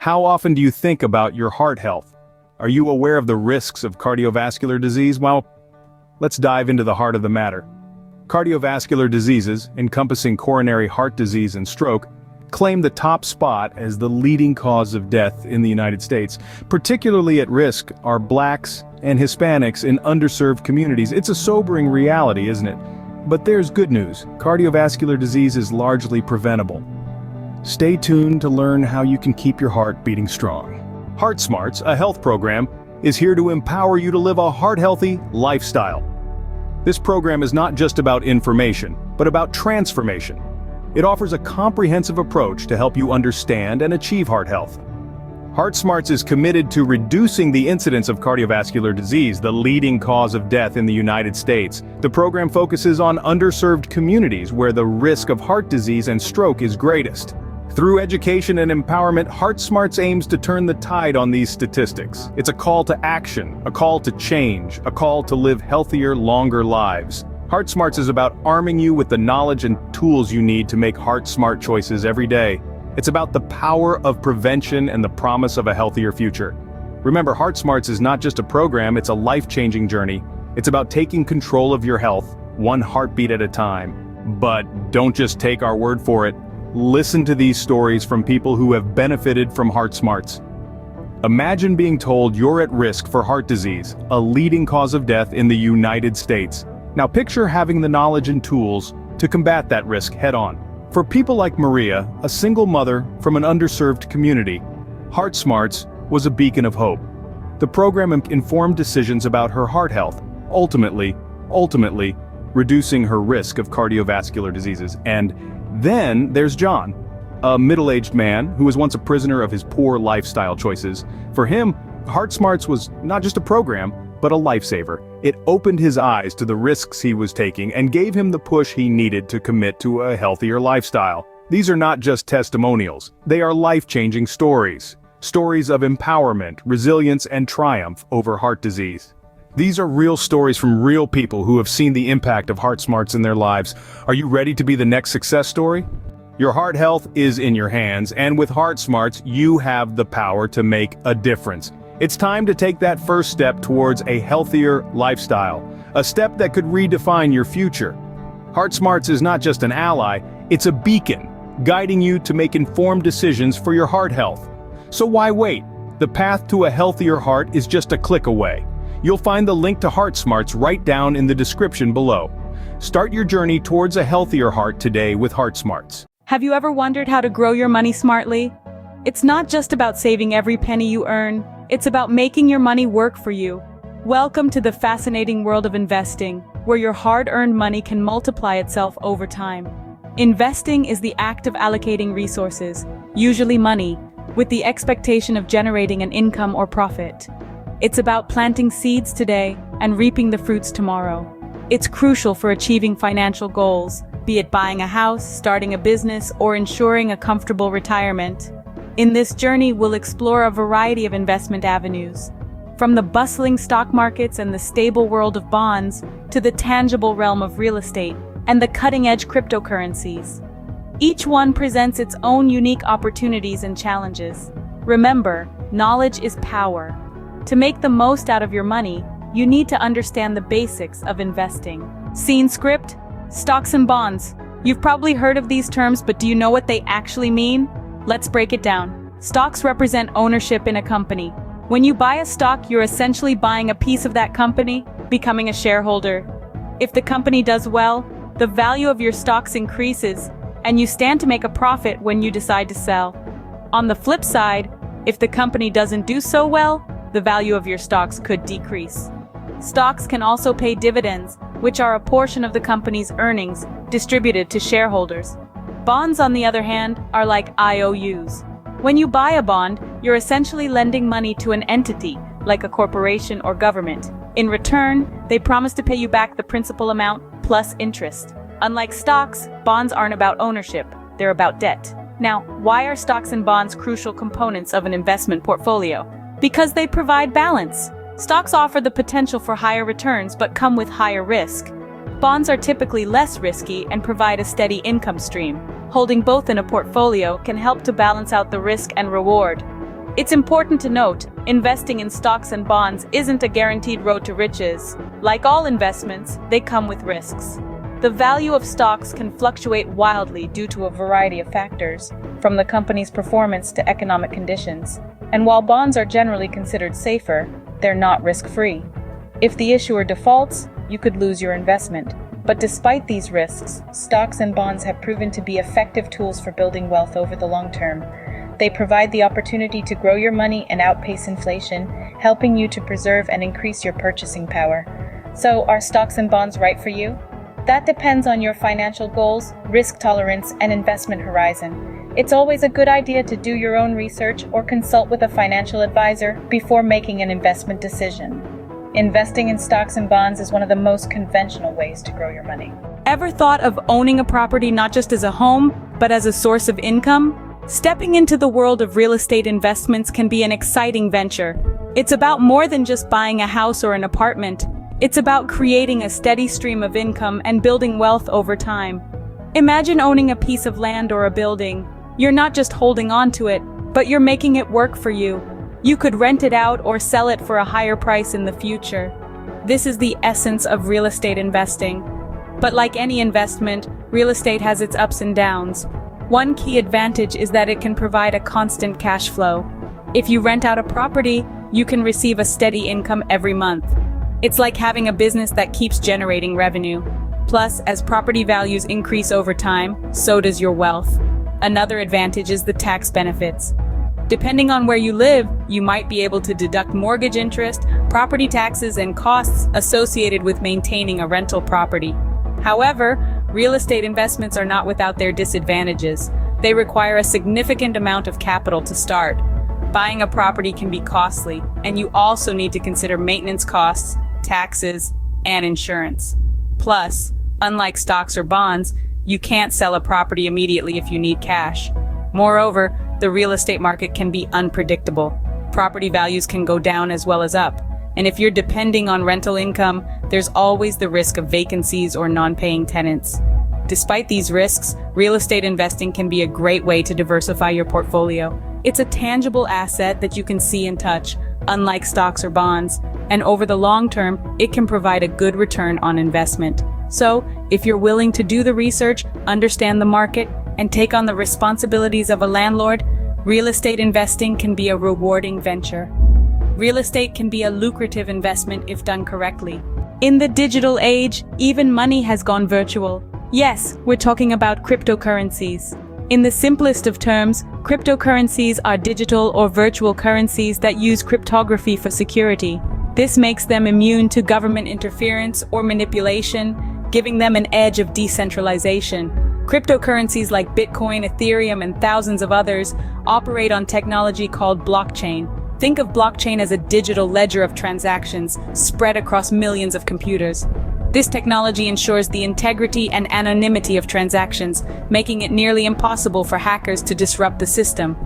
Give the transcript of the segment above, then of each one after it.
How often do you think about your heart health? Are you aware of the risks of cardiovascular disease? Well, let's dive into the heart of the matter. Cardiovascular diseases, encompassing coronary heart disease and stroke, claim the top spot as the leading cause of death in the United States. Particularly at risk are Blacks and Hispanics in underserved communities. It's a sobering reality, isn't it? But there's good news. Cardiovascular disease is largely preventable. Stay tuned to learn how you can keep your heart beating strong. Heart Smarts, a health program, is here to empower you to live a heart-healthy lifestyle. This program is not just about information, but about transformation. It offers a comprehensive approach to help you understand and achieve heart health. Heart Smarts is committed to reducing the incidence of cardiovascular disease, the leading cause of death in the United States. The program focuses on underserved communities where the risk of heart disease and stroke is greatest. Through education and empowerment, Heart Smarts aims to turn the tide on these statistics. It's a call to action, a call to change, a call to live healthier, longer lives. Heart Smarts is about arming you with the knowledge and tools you need to make heart-smart choices every day. It's about the power of prevention and the promise of a healthier future. Remember, Heart Smarts is not just a program, it's a life-changing journey. It's about taking control of your health, one heartbeat at a time. But don't just take our word for it. Listen to these stories from people who have benefited from Heart Smarts. Imagine being told you're at risk for heart disease, a leading cause of death in the United States. Now picture having the knowledge and tools to combat that risk head-on. For people like Maria, a single mother from an underserved community, Heart Smarts was a beacon of hope. The program informed decisions about her heart health, ultimately reducing her risk of cardiovascular diseases. And then there's John, a middle-aged man who was once a prisoner of his poor lifestyle choices. For him, Heart Smarts was not just a program, but a lifesaver. It opened his eyes to the risks he was taking and gave him the push he needed to commit to a healthier lifestyle. These are not just testimonials, they are life-changing stories. Stories of empowerment, resilience, and triumph over heart disease. These are real stories from real people who have seen the impact of Heart Smarts in their lives. Are you ready to be the next success story? Your heart health is in your hands, and with Heart Smarts, you have the power to make a difference. It's time to take that first step towards a healthier lifestyle, a step that could redefine your future. Heart Smarts is not just an ally, it's a beacon, guiding you to make informed decisions for your heart health. So why wait? The path to a healthier heart is just a click away. You'll find the link to Heart Smarts right down in the description below. Start your journey towards a healthier heart today with Heart Smarts. Have you ever wondered how to grow your money smartly? It's not just about saving every penny you earn, it's about making your money work for you. Welcome to the fascinating world of investing, where your hard-earned money can multiply itself over time. Investing is the act of allocating resources, usually money, with the expectation of generating an income or profit. It's about planting seeds today and reaping the fruits tomorrow. It's crucial for achieving financial goals, be it buying a house, starting a business, or ensuring a comfortable retirement. In this journey, we'll explore a variety of investment avenues, from the bustling stock markets and the stable world of bonds to the tangible realm of real estate and the cutting-edge cryptocurrencies. Each one presents its own unique opportunities and challenges. Remember, knowledge is power. To make the most out of your money, you need to understand the basics of investing. Scene script? Stocks and bonds. You've probably heard of these terms, but do you know what they actually mean? Let's break it down. Stocks represent ownership in a company. When you buy a stock, you're essentially buying a piece of that company, becoming a shareholder. If the company does well, the value of your stocks increases, and you stand to make a profit when you decide to sell. On the flip side, if the company doesn't do so well, the value of your stocks could decrease. Stocks can also pay dividends, which are a portion of the company's earnings distributed to shareholders. Bonds, on the other hand, are like IOUs. When you buy a bond, you're essentially lending money to an entity, like a corporation or government. In return, they promise to pay you back the principal amount plus interest. Unlike stocks, bonds aren't about ownership, they're about debt. Now, why are stocks and bonds crucial components of an investment portfolio? Because they provide balance. Stocks offer the potential for higher returns but come with higher risk. Bonds are typically less risky and provide a steady income stream. Holding both in a portfolio can help to balance out the risk and reward. It's important to note, investing in stocks and bonds isn't a guaranteed road to riches. Like all investments, they come with risks. The value of stocks can fluctuate wildly due to a variety of factors, from the company's performance to economic conditions. And while bonds are generally considered safer, they're not risk-free. If the issuer defaults, you could lose your investment. But despite these risks, stocks and bonds have proven to be effective tools for building wealth over the long term. They provide the opportunity to grow your money and outpace inflation, helping you to preserve and increase your purchasing power. So, are stocks and bonds right for you? That depends on your financial goals, risk tolerance, and investment horizon. It's always a good idea to do your own research or consult with a financial advisor before making an investment decision. Investing in stocks and bonds is one of the most conventional ways to grow your money. Ever thought of owning a property not just as a home, but as a source of income? Stepping into the world of real estate investments can be an exciting venture. It's about more than just buying a house or an apartment. It's about creating a steady stream of income and building wealth over time. Imagine owning a piece of land or a building. You're not just holding on to it, but you're making it work for you. You could rent it out or sell it for a higher price in the future. This is the essence of real estate investing. But like any investment, real estate has its ups and downs. One key advantage is that it can provide a constant cash flow. If you rent out a property, you can receive a steady income every month. It's like having a business that keeps generating revenue. Plus, as property values increase over time, so does your wealth. Another advantage is the tax benefits. Depending on where you live, you might be able to deduct mortgage interest, property taxes, and costs associated with maintaining a rental property. However, real estate investments are not without their disadvantages. They require a significant amount of capital to start. Buying a property can be costly, and you also need to consider maintenance costs, taxes, and insurance. Plus, unlike stocks or bonds, you can't sell a property immediately if you need cash. Moreover, the real estate market can be unpredictable. Property values can go down as well as up. And if you're depending on rental income, there's always the risk of vacancies or non-paying tenants. Despite these risks, real estate investing can be a great way to diversify your portfolio. It's a tangible asset that you can see and touch, unlike stocks or bonds. And over the long term, it can provide a good return on investment. So, if you're willing to do the research, understand the market, and take on the responsibilities of a landlord, real estate investing can be a rewarding venture. Real estate can be a lucrative investment if done correctly. In the digital age, even money has gone virtual. Yes, we're talking about cryptocurrencies. In the simplest of terms, cryptocurrencies are digital or virtual currencies that use cryptography for security. This makes them immune to government interference or manipulation, giving them an edge of decentralization. Cryptocurrencies like Bitcoin, Ethereum, and thousands of others operate on technology called blockchain. Think of blockchain as a digital ledger of transactions spread across millions of computers. This technology ensures the integrity and anonymity of transactions, making it nearly impossible for hackers to disrupt the system.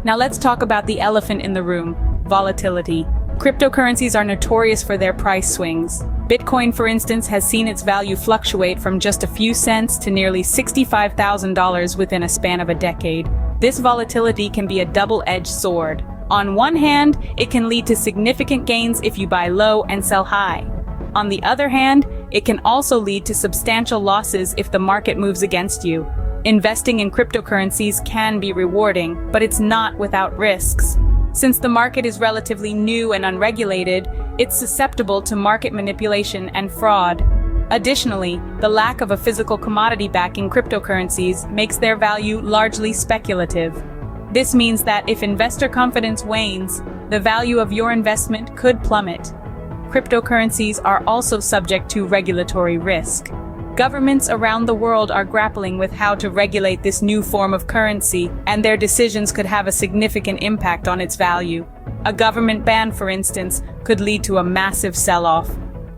Now let's talk about the elephant in the room: volatility. Cryptocurrencies are notorious for their price swings. Bitcoin, for instance, has seen its value fluctuate from just a few cents to nearly $65,000 within a span of a decade. This volatility can be a double-edged sword. On one hand, it can lead to significant gains if you buy low and sell high. On the other hand, it can also lead to substantial losses if the market moves against you. Investing in cryptocurrencies can be rewarding, but it's not without risks. Since the market is relatively new and unregulated, it's susceptible to market manipulation and fraud. Additionally, the lack of a physical commodity backing cryptocurrencies makes their value largely speculative. This means that if investor confidence wanes, the value of your investment could plummet. Cryptocurrencies are also subject to regulatory risk. Governments around the world are grappling with how to regulate this new form of currency, and their decisions could have a significant impact on its value. A government ban, for instance, could lead to a massive sell-off.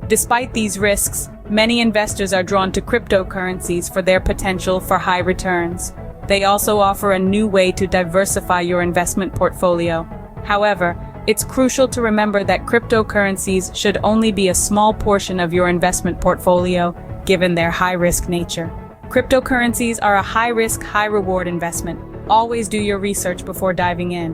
Despite these risks, many investors are drawn to cryptocurrencies for their potential for high returns. They also offer a new way to diversify your investment portfolio. However, it's crucial to remember that cryptocurrencies should only be a small portion of your investment portfolio, given their high-risk nature. Cryptocurrencies are a high-risk, high-reward investment. Always do your research before diving in.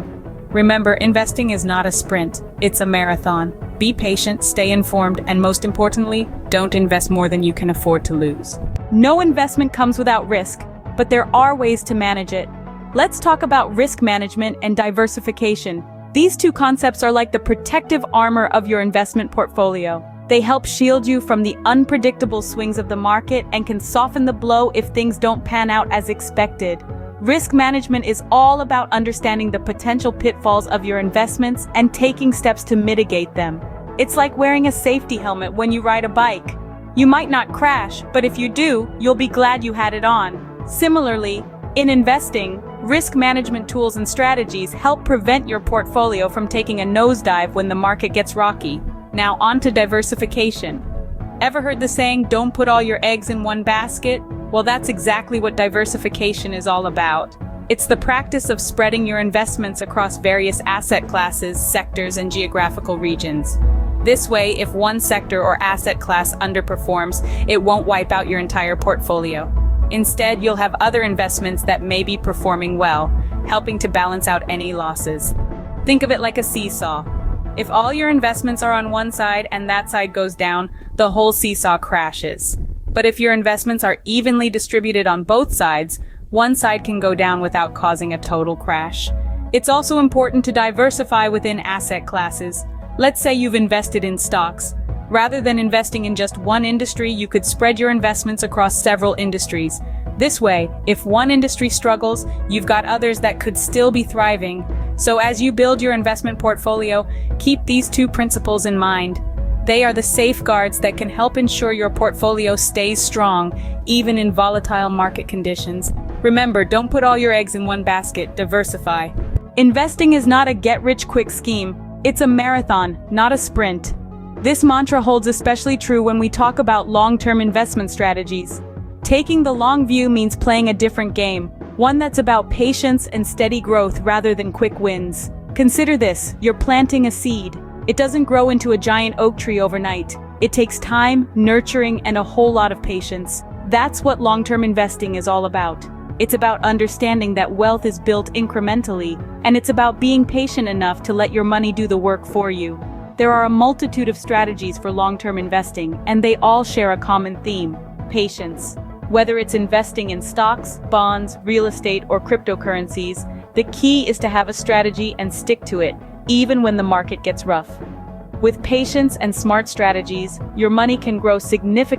Remember, investing is not a sprint, it's a marathon. Be patient, stay informed, and most importantly, don't invest more than you can afford to lose. No investment comes without risk, but there are ways to manage it. Let's talk about risk management and diversification. These two concepts are like the protective armor of your investment portfolio. They help shield you from the unpredictable swings of the market and can soften the blow if things don't pan out as expected. Risk management is all about understanding the potential pitfalls of your investments and taking steps to mitigate them. It's like wearing a safety helmet when you ride a bike. You might not crash, but if you do, you'll be glad you had it on. Similarly, in investing, risk management tools and strategies help prevent your portfolio from taking a nosedive when the market gets rocky. Now on to diversification. Ever heard the saying, don't put all your eggs in one basket? Well, that's exactly what diversification is all about. It's the practice of spreading your investments across various asset classes, sectors, and geographical regions. This way, if one sector or asset class underperforms, it won't wipe out your entire portfolio. Instead, you'll have other investments that may be performing well, helping to balance out any losses. Think of it like a seesaw. If all your investments are on one side and that side goes down, the whole seesaw crashes. But if your investments are evenly distributed on both sides, one side can go down without causing a total crash. It's also important to diversify within asset classes. Let's say you've invested in stocks. Rather than investing in just one industry, you could spread your investments across several industries. This way, if one industry struggles, you've got others that could still be thriving. So as you build your investment portfolio, keep these two principles in mind. They are the safeguards that can help ensure your portfolio stays strong, even in volatile market conditions. Remember, don't put all your eggs in one basket, diversify. Investing is not a get-rich-quick scheme. It's a marathon, not a sprint. This mantra holds especially true when we talk about long-term investment strategies. Taking the long view means playing a different game, one that's about patience and steady growth rather than quick wins. Consider this, you're planting a seed. It doesn't grow into a giant oak tree overnight. It takes time, nurturing, and a whole lot of patience. That's what long-term investing is all about. It's about understanding that wealth is built incrementally, and it's about being patient enough to let your money do the work for you. There are a multitude of strategies for long-term investing, and they all share a common theme: patience. Whether it's investing in stocks, bonds, real estate, or cryptocurrencies, the key is to have a strategy and stick to it, even when the market gets rough. With patience and smart strategies, your money can grow significantly.